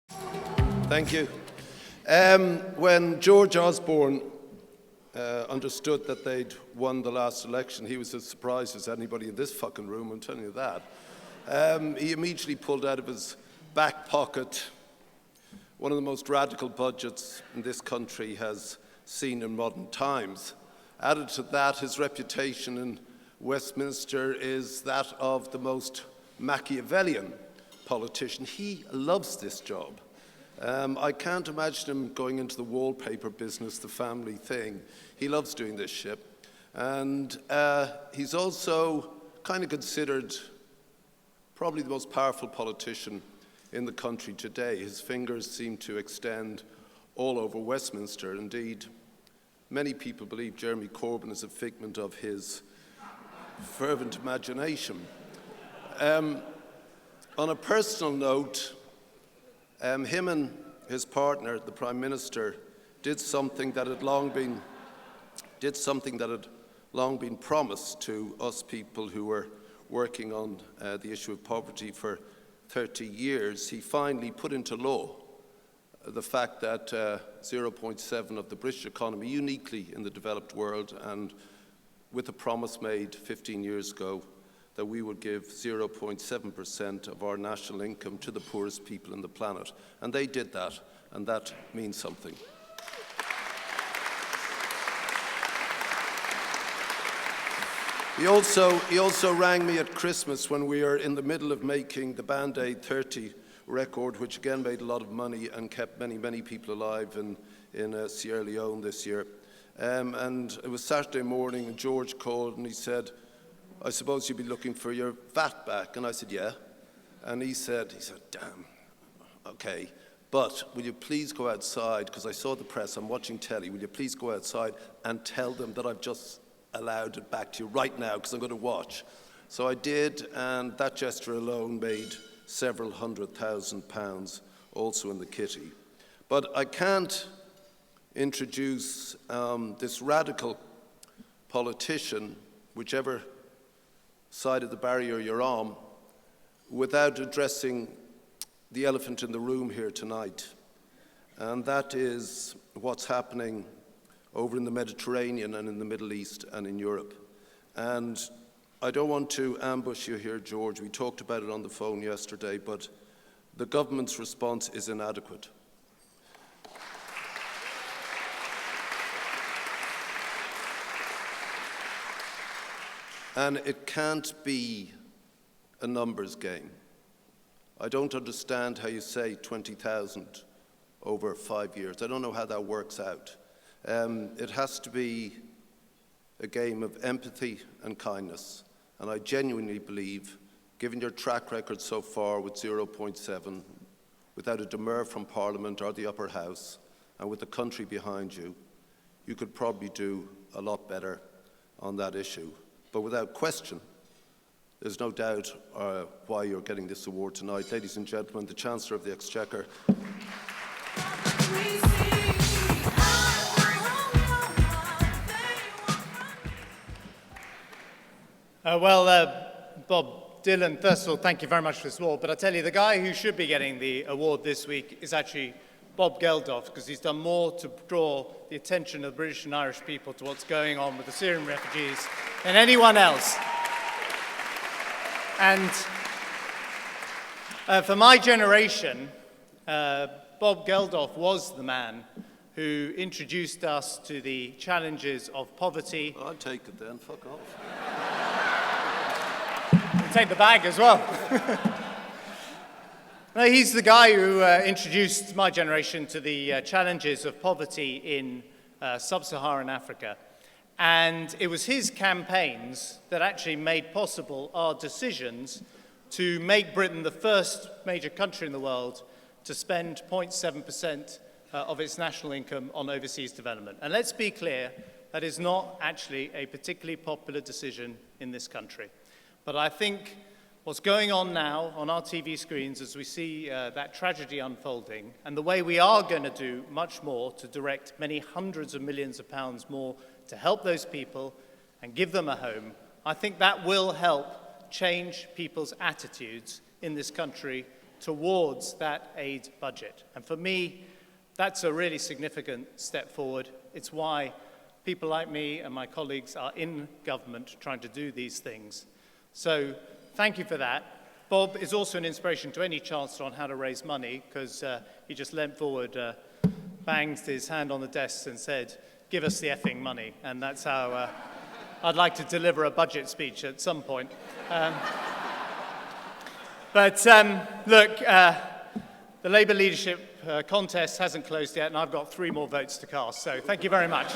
Thank you. When George Osborne understood that they'd won the last election, he was as surprised as anybody in this fucking room, I'm telling you that. He immediately pulled out of his back pocket one of the most radical budgets in this country has seen in modern times. Added to that, his reputation in Westminster is that of the most Machiavellian politician. He loves this job. I can't imagine him going into the wallpaper business, the family thing. He loves doing this shit. And he's also kind of considered probably the most powerful politician in the country today. His fingers seem to extend all over Westminster. Indeed, many people believe Jeremy Corbyn is a figment of his fervent imagination. On a personal note, him and his partner, the Prime Minister, did something that had long been promised to us people who were working on the issue of poverty for 30 years. He finally put into law the fact that 0.7 of the British economy, uniquely in the developed world, and with a promise made 15 years ago, that we would give 0.7% of our national income to the poorest people on the planet. And they did that, and that means something. He also rang me at Christmas when we were in the middle of making the Band-Aid 30 record, which again made a lot of money and kept many, many people alive in Sierra Leone this year. And it was Saturday morning, and George called and he said, "I suppose you'd be looking for your VAT back." And I said, "Yeah." And he said, "Damn, okay, but will you please go outside, because I saw the press, I'm watching telly, will you please go outside and tell them that I've just allowed it back to you right now, because I'm going to watch." So I did, and that gesture alone made several £100,000 also in the kitty. But I can't introduce this radical politician, whichever side of the barrier you're on, without addressing the elephant in the room here tonight. And that is what's happening over in the Mediterranean and in the Middle East and in Europe. And I don't want to ambush you here, George. We talked about it on the phone yesterday, but the government's response is inadequate. And it can't be a numbers game. I don't understand how you say 20,000 over 5 years. I don't know how that works out. It has to be a game of empathy and kindness. And I genuinely believe, given your track record so far with 0.7, without a demur from Parliament or the Upper House, and with the country behind you, you could probably do a lot better on that issue. But without question, there's no doubt why you're getting this award tonight. Ladies and gentlemen, the Chancellor of the Exchequer. Bob Dylan, first of all, thank you very much for this award. But I tell you, the guy who should be getting the award this week is actually Bob Geldof, because he's done more to draw the attention of the British and Irish people to what's going on with the Syrian refugees than anyone else. And for my generation, Bob Geldof was the man who introduced us to the challenges of poverty. Well, I'll take it then, fuck off. Take the bag as well. No, he's the guy who introduced my generation to the challenges of poverty in sub-Saharan Africa. And it was his campaigns that actually made possible our decisions to make Britain the first major country in the world to spend 0.7% of its national income on overseas development. And let's be clear, that is not actually a particularly popular decision in this country. But I think what's going on now on our TV screens as we see that tragedy unfolding, and the way we are going to do much more to direct many hundreds of millions of pounds more to help those people and give them a home, I think that will help change people's attitudes in this country towards that aid budget. And for me, that's a really significant step forward. It's why people like me and my colleagues are in government trying to do these things. So thank you for that. Bob is also an inspiration to any chancellor on how to raise money, because he just leant forward, banged his hand on the desk and said, "Give us the effing money." And that's how I'd like to deliver a budget speech at some point. Look, the Labour leadership contest hasn't closed yet, and I've got 3 more votes to cast, so thank you very much.